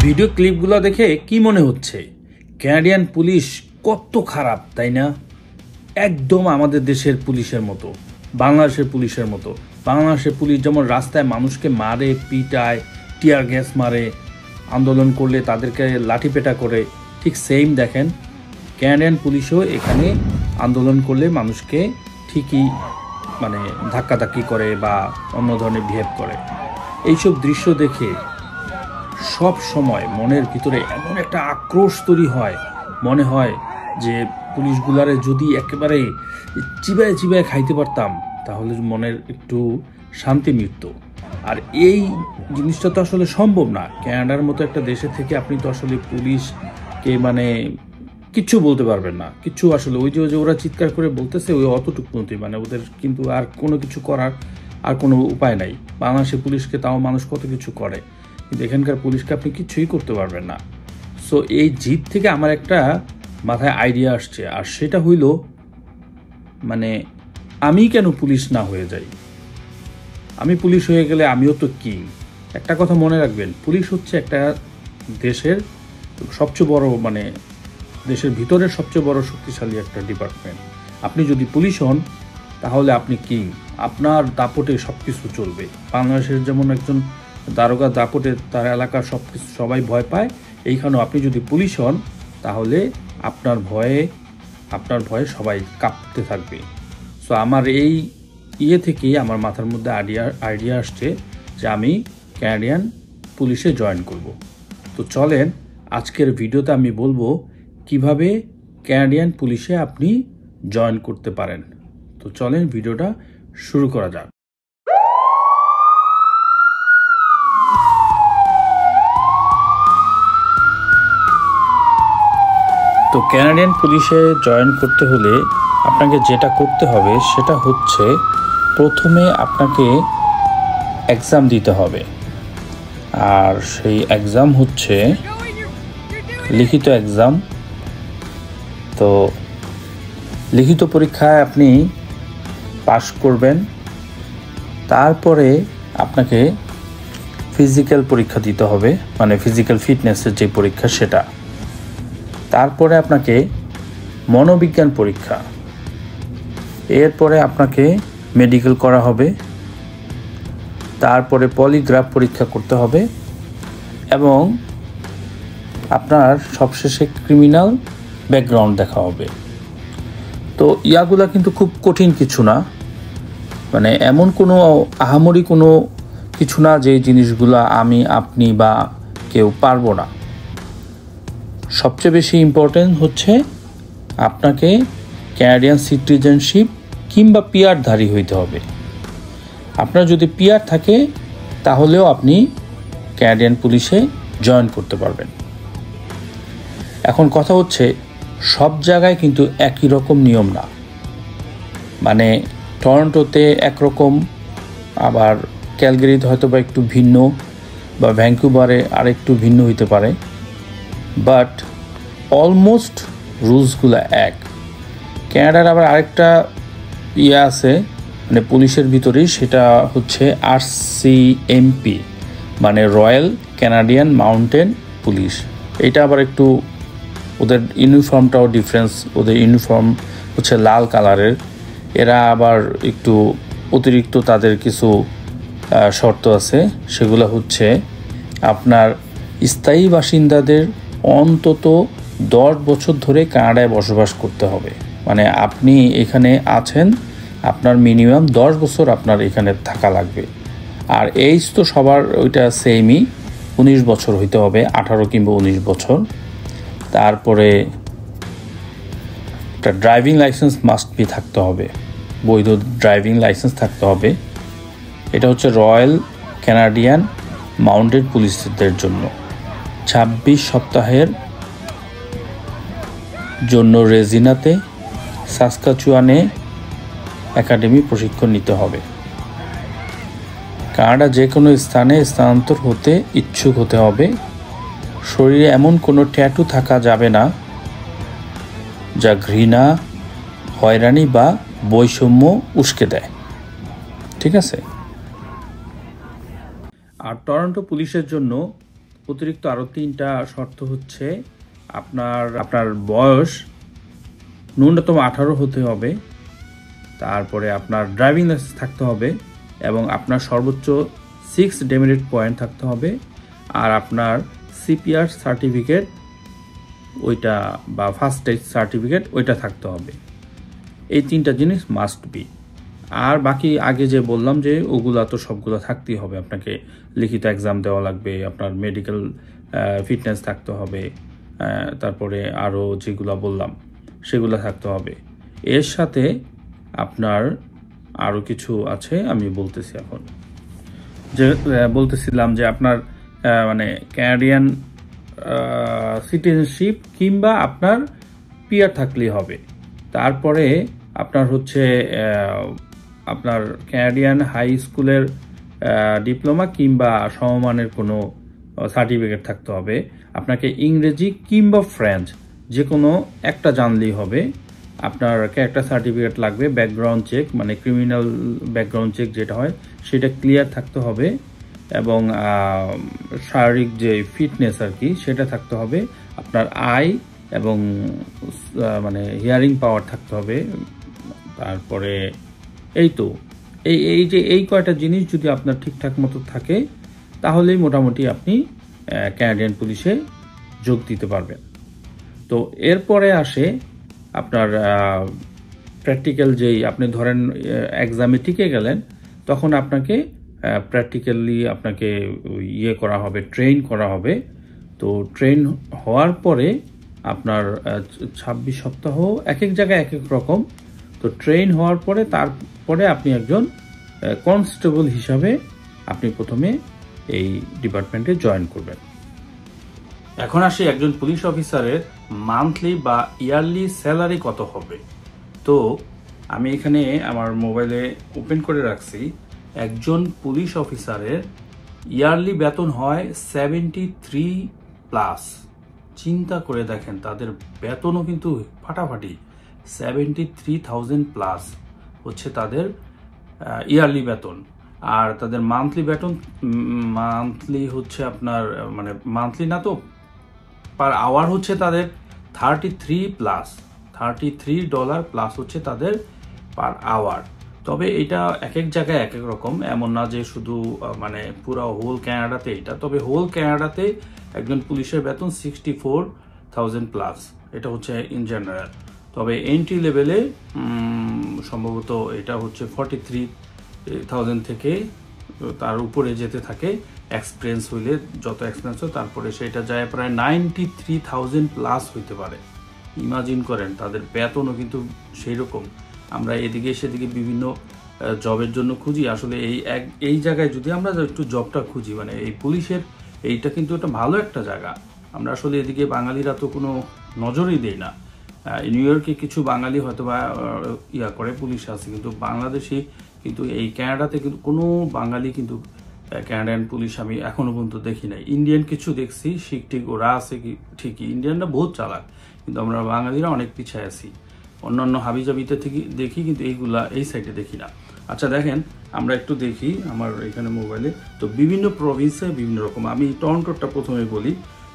Video ক্লিপগুলো দেখে কি মনে হচ্ছে কানাডিয়ান পুলিশ কত খারাপ, তাই না? একদম আমাদের দেশের পুলিশের মতো, বাংলাদেশের পুলিশের মতো। বাংলাদেশের পুলিশ যেমন রাস্তায় মানুষকে মারে, পিটায়, টিয়ার গ্যাস মারে, আন্দোলন করলে তাদেরকে লাঠিপেটা করে, ঠিক সেম দেখেন কানাডিয়ান পুলিশও এখানে আন্দোলন করলে মানুষকে ঠিকই ধাক্কাধাক্কি করে বা অন্য ধরনের বিহেভ করে। এইসব দৃশ্য দেখে সব সময় মনের ভিতরে এমন একটা আক্রোশ তৈরি হয়, মনে হয় যে পুলিশগুলারে যদি একেবারে চিবায় চিবায় খাইতে পারতাম তাহলে মনের একটু শান্তি মিলত। আর এই জিনিসটা তো আসলে সম্ভব না। কানাডার মতো একটা দেশে থেকে আপনি তো আসলে পুলিশকে কিচ্ছু বলতে পারবেন না, কিচ্ছু। আসলে ওই যে ওরা চিৎকার করে বলতেছে ওই অতটুকু মতোই, ওদের কিন্তু আর কোনো কিছু করার আর কোনো উপায় নাই। বাংলাদেশের পুলিশকে তাও মানুষ কত কিছু করে, কিন্তু এখানকার পুলিশকে আপনি কিছুই করতে পারবেন না। সো এই জিত থেকে আমার একটা মাথায় আইডিয়া আসছে, আর সেটা হইল আমি কেন পুলিশ না হয়ে যাই? আমি পুলিশ হয়ে গেলে আমিও তো কিং। একটা কথা মনে রাখবেন, পুলিশ হচ্ছে একটা দেশের সবচেয়ে বড় দেশের ভিতরের সবচেয়ে বড় শক্তিশালী একটা ডিপার্টমেন্ট। আপনি যদি পুলিশ হন তাহলে আপনি কিং, আপনার দাপটে সব কিছু চলবে। বাংলাদেশের যেমন একজন দারোগা দাপটে তার এলাকার সবাই ভয় পায়, এইখানেও আপনি যদি পুলিশ হন তাহলে আপনার ভয়ে সবাই কাঁপতে থাকবে। সো আমার এই থেকেই আমার মাথার মধ্যে আইডিয়া আসছে যে আমি কানাডিয়ান পুলিশে জয়েন করব। তো চলেন আজকের ভিডিওতে আমি বলবো কিভাবে কানাডিয়ান পুলিশে আপনি জয়েন করতে পারেন। তো চলেন ভিডিওটা শুরু করা যাক। তো কানাডিয়ান পুলিশে জয়েন করতে হলে আপনাকে যেটা করতে হবে সেটা হচ্ছে প্রথমে আপনাকে এক্সাম দিতে হবে। আর সেই এক্সাম হচ্ছে লিখিত এক্সাম। তো লিখিত পরীক্ষায় আপনি পাশ করবেন, তারপরে আপনাকে ফিজিক্যাল পরীক্ষা দিতে হবে, ফিজিক্যাল ফিটনেসের যে পরীক্ষা সেটা। তারপরে আপনাকে মনোবিজ্ঞান পরীক্ষা, এরপরে আপনাকে মেডিকেল করা হবে, তারপরে পলিগ্রাফ পরীক্ষা করতে হবে এবং আপনার সবশেষে ক্রিমিনাল ব্যাকগ্রাউন্ড দেখা হবে। তো ইয়াগুলা কিন্তু খুব কঠিন কিছু না, এমন কোনো আহামরি কোনো কিছু না যে জিনিসগুলা আপনি বা কেউ পারবো না। সবচেয়ে বেশি ইম্পর্টেন্ট হচ্ছে আপনাকে কানাডিয়ান সিটিজেনশিপ কিংবা পিআরধারী হইতে হবে। আপনার যদি পিআর থাকে তাহলেও আপনি কানাডিয়ান পুলিশে জয়েন করতে পারবেন। এখন কথা হচ্ছে সব জায়গায় কিন্তু একই রকম নিয়ম না। টরন্টোতে একরকম, আবার ক্যালগারিতে হয়তো বা একটু ভিন্ন, বা ভ্যাঙ্কুভারে আর একটু ভিন্ন হইতে পারে, বাট অলমোস্ট রুলসগুলো এক। কানাডার আবার আরেকটা আছে পুলিশের ভিতরেই, সেটা হচ্ছে RCMP, royal Canadian mountain police. এটা আবার একটু ওদের ইউনিফর্মটাও ডিফারেন্স। ওদের ইউনিফর্ম হচ্ছে লাল কালারের। এরা আবার একটু অতিরিক্ত তাদের কিছু শর্ত আছে, সেগুলো হচ্ছে আপনার স্থায়ী বাসিন্দাদের অন্তত 10 বছর ধরে কানাডায় বসবাস করতে হবে। আপনি এখানে আছেন, আপনার মিনিমাম 10 বছর আপনার এখানে থাকা লাগবে। আর এইজ তো সবার ওইটা সেমই, 19 বছর হইতে হবে, 18 কিংবা 19 বছর। তারপরে একটা ড্রাইভিং লাইসেন্স মাস্ট বি থাকতে হবে, বৈধ ড্রাইভিং লাইসেন্স থাকতে হবে। এটা হচ্ছে রয়্যাল কানাডিয়ান মাউন্টেড পুলিশদের জন্য। 26 সপ্তাহের জন্য রেজিনাতে সাসকাচুয়ানে একাডেমি প্রশিক্ষণ নিতে হবে। কানাডা যে কোনো স্থানে স্থানান্তর হতে ইচ্ছুক হতে হবে। শরীরে এমন কোনো ট্যাটু থাকা যাবে না যা ঘৃণা, হয়রানি বা বৈষম্য উস্কে দেয়। ঠিক আছে? আর টরন্টো পুলিশের জন্য অতিরিক্ত আরও 3টা শর্ত হচ্ছে আপনার বয়স ন্যূনতম 18 হতে হবে, তারপরে আপনার ড্রাইভিং লাইসেন্স থাকতে হবে এবং আপনার সর্বোচ্চ 6 ডেমেরিট পয়েন্ট থাকতে হবে, আর আপনার সিপিআর সার্টিফিকেট ওইটা বা ফার্স্ট এড সার্টিফিকেট ওইটা থাকতে হবে। এই 3টা জিনিস মাস্ট বি। আর বাকি আগে যে বললাম যে ওগুলা তো সবগুলো থাকতেই হবে, আপনাকে লিখিত এক্সাম দেওয়া লাগবে, আপনার মেডিকেল ফিটনেস থাকতে হবে, তারপরে আরও যেগুলো বললাম সেগুলো থাকতে হবে। এর সাথে আপনার আরও কিছু আছে, আমি বলতেছি এখন। যে বলতেছিলাম যে আপনার মানে ক্যানাডিয়ান সিটিজেনশিপ কিংবা আপনার পিআর থাকলেই হবে। তারপরে আপনার হচ্ছে আপনার ক্যানাডিয়ান হাই স্কুলের ডিপ্লোমা কিংবা সমমানের কোনো সার্টিফিকেট থাকতে হবে। আপনাকে ইংরেজি কিংবা ফ্রেঞ্চ যে কোনো একটা জানলেই হবে। আপনার ক্যারেক্টার সার্টিফিকেট লাগবে, ব্যাকগ্রাউন্ড চেক মানে ক্রিমিনাল ব্যাকগ্রাউন্ড চেক যেটা হয় সেটা ক্লিয়ার থাকতে হবে, এবং শারীরিক যে ফিটনেস আর কি সেটা থাকতে হবে। আপনার আই এবং মানে হিয়ারিং পাওয়ার থাকতে হবে। তারপরে এই তো এই কয়টা জিনিস যদি আপনার ঠিকঠাক মতো থাকে তাহলেই মোটামুটি আপনি ক্যানাডিয়ান পুলিশে যোগ দিতে পারবেন। তো এরপরে আসে আপনার প্র্যাকটিক্যাল, যেই আপনি ধরেন এক্সামে টিকে গেলেন তখন আপনাকে প্র্যাকটিক্যালি আপনাকে ইয়ে করা হবে, ট্রেন করা হবে। তো ট্রেন হওয়ার পরে আপনার 26 সপ্তাহ, এক এক জায়গায় এক এক রকম। তো ট্রেন হওয়ার পরে তারপরে আপনি একজন কনস্টেবল হিসাবে আপনি প্রথমে এই ডিপার্টমেন্টে জয়েন করবেন। এখন আসি একজন পুলিশ অফিসারের মান্থলি বা ইয়ারলি স্যালারি কত হবে। তো আমি এখানে আমার মোবাইলে ওপেন করে রাখছি। একজন পুলিশ অফিসারের ইয়ারলি বেতন হয় 73+। চিন্তা করে দেখেন, তাদের বেতনও কিন্তু ফাটাফাটি। 73,000+ হচ্ছে তাদের ইয়ারলি বেতন। আর তাদের মান্থলি হচ্ছে আপনার মানে মান্থলি না তো, পার আওয়ার হচ্ছে তাদের $33+ হচ্ছে তাদের পার আওয়ার। তবে এটা এক এক জায়গায় এক এক রকম, এমন না যে শুধু মানে পুরো হোল ক্যানাডাতে এটা। তবে হোল ক্যানাডাতে একজন পুলিশের বেতন 64,000+, এটা হচ্ছে ইন জেনারেল। তবে এন্ট্রি লেভেলে সম্ভবত এটা হচ্ছে 43,000 থেকে তার উপরে যেতে থাকে। এক্সপিরিয়েন্স হইলে যত এক্সপিরিয়েন্স হয় তারপরে সেটা যায় প্রায় 93,000+ হইতে পারে। ইমাজিন করেন, তাদের বেতনও কিন্তু সেই রকম। আমরা এদিকে সেদিকে বিভিন্ন জবের জন্য খুঁজি, আসলে এই জায়গায় যদি আমরা একটু জবটা খুঁজি, মানে এই পুলিশের এইটা কিন্তু একটা ভালো একটা জায়গা। আমরা আসলে এদিকে বাঙালিরা তো কোনো নজরই দেই না। নিউ ইয়র্কে কিছু বাঙালি হয়তো বা ইয়া করে পুলিশ আছে, কিন্তু বাংলাদেশি কিন্তু এই ক্যানাডাতে কিন্তু কোনো বাঙালি কিন্তু ক্যানাডিয়ান পুলিশ আমি এখনো পর্যন্ত দেখি নাই। ইন্ডিয়ান কিছু দেখছি, শিখ টিক ওরা আছে কি ঠিকই, ইন্ডিয়ানরা বহুত চালাক, কিন্তু আমরা বাঙালিরা অনেক পিছায় আছি। অন্যান্য হাবিজাবিতে থেকে দেখি, কিন্তু এই সাইডে দেখি না। আচ্ছা দেখেন, আমরা একটু দেখি আমার এখানে মোবাইলে। তো বিভিন্ন প্রভিন্সে বিভিন্ন রকম। আমি টরন্টোরটা প্রথমে বলি।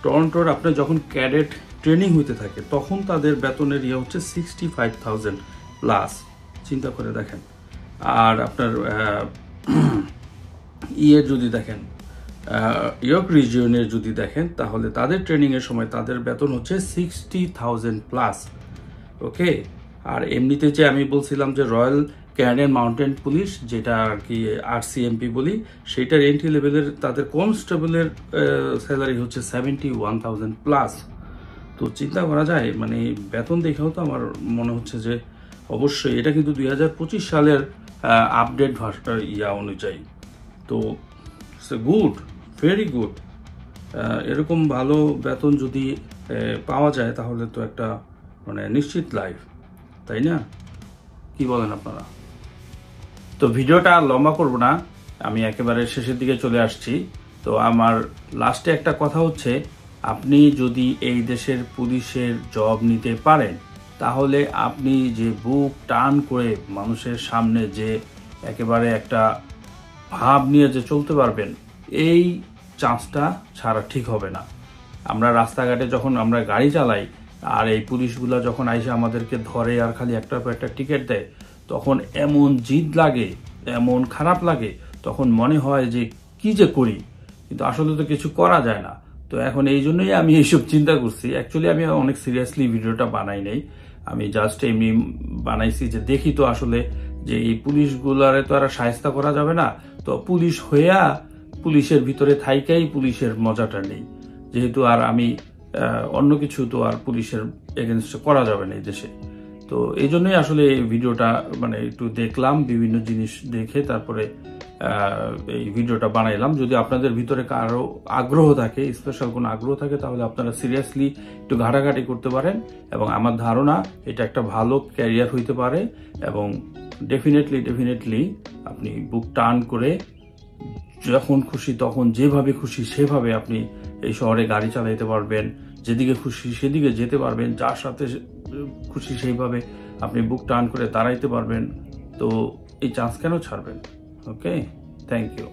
টরন্টোর আপনার যখন ক্যাডেট ট্রেনিং হইতে থাকে তখন তাদের বেতনের ইয়ে হচ্ছে 65,000+। চিন্তা করে দেখেন। আর আপনার যদি দেখেন ইয়র্ক রিজিয়নের যদি দেখেন তাহলে তাদের ট্রেনিংয়ের সময় তাদের বেতন হচ্ছে 60,000+। ওকে। আর এমনিতে যে আমি বলছিলাম যে রয়্যাল ক্যানাডিয়ান মাউন্টেন পুলিশ, যেটা আর কি RCMP বলি, সেইটার এন্ট্রি লেভেলের তাদের কনস্টেবলের স্যালারি হচ্ছে 71,000+। তো চিন্তা করা যায়, মানে বেতন দেখেও তো আমার মনে হচ্ছে যে অবশ্যই এটা কিন্তু 2025 সালের আপডেট ইয়া অনুযায়ী। তো গুড, ভেরি গুড। এরকম ভালো বেতন যদি পাওয়া যায় তাহলে তো একটা মানে নিশ্চিত লাইফ, তাই না? কি বলেন আপনারা? তো ভিডিওটা আর লম্বা করব না, আমি একেবারে শেষের দিকে চলে আসছি। তো আমার লাস্টে একটা কথা হচ্ছে, আপনি যদি এই দেশের পুলিশের জব নিতে পারেন তাহলে আপনি যে বুক টান করে মানুষের সামনে যে একেবারে একটা ভাব নিয়ে যে চলতে পারবেন, এই চান্সটা ছাড়া ঠিক হবে না। আমরা রাস্তাঘাটে যখন আমরা গাড়ি চালাই আর এই পুলিশগুলা যখন আইসে আমাদেরকে ধরে আর খালি একটার পর একটা টিকিট দেয়, তখন এমন জিদ লাগে, এমন খারাপ লাগে, তখন মনে হয় যে কি যে করি, কিন্তু আসলে তো কিছু করা যায় না। তো এখন এই জন্যই আমি এইসব চিন্তা করছি। অ্যাকচুয়ালি আমি অনেক সিরিয়াসলি ভিডিওটা বানাই নাই, আমি জাস্ট এমনি বানাইছি যে দেখি তো আসলে যে এই পুলিশগুলারে তো আর শায়েস্তা করা যাবে না, তো পুলিশ হইয়া পুলিশের ভিতরে থাইকাই পুলিশের মজাটা নেই, যেহেতু আর আমি অন্য কিছু তো আর পুলিশের এগেনস্টে করা যাবে না এই দেশে। তো এই জন্যই আসলে এই ভিডিওটা মানে একটু দেখলাম, বিভিন্ন জিনিস দেখে তারপরে এই ভিডিওটা বানাইলাম। যদি আপনাদের ভিতরে কারো আগ্রহ থাকে, স্পেশাল কোনো আগ্রহ থাকে, তাহলে আপনারা সিরিয়াসলি একটু ঘাটাঘাটি করতে পারেন, এবং আমার ধারণা এটা একটা ভালো ক্যারিয়ার হইতে পারে, এবং ডেফিনেটলি আপনি বুক টান করে যখন খুশি তখন যেভাবে খুশি সেভাবে আপনি এই শহরে গাড়ি চালাইতে পারবেন, যেদিকে খুশি সেদিকে যেতে পারবেন, যার সাথে খুশি সেইভাবে আপনি বুক টান করে দাঁড়াইতে পারবেন। তো এই চান্স কেন ছাড়বেন? ওকে, থ্যাংক ইউ।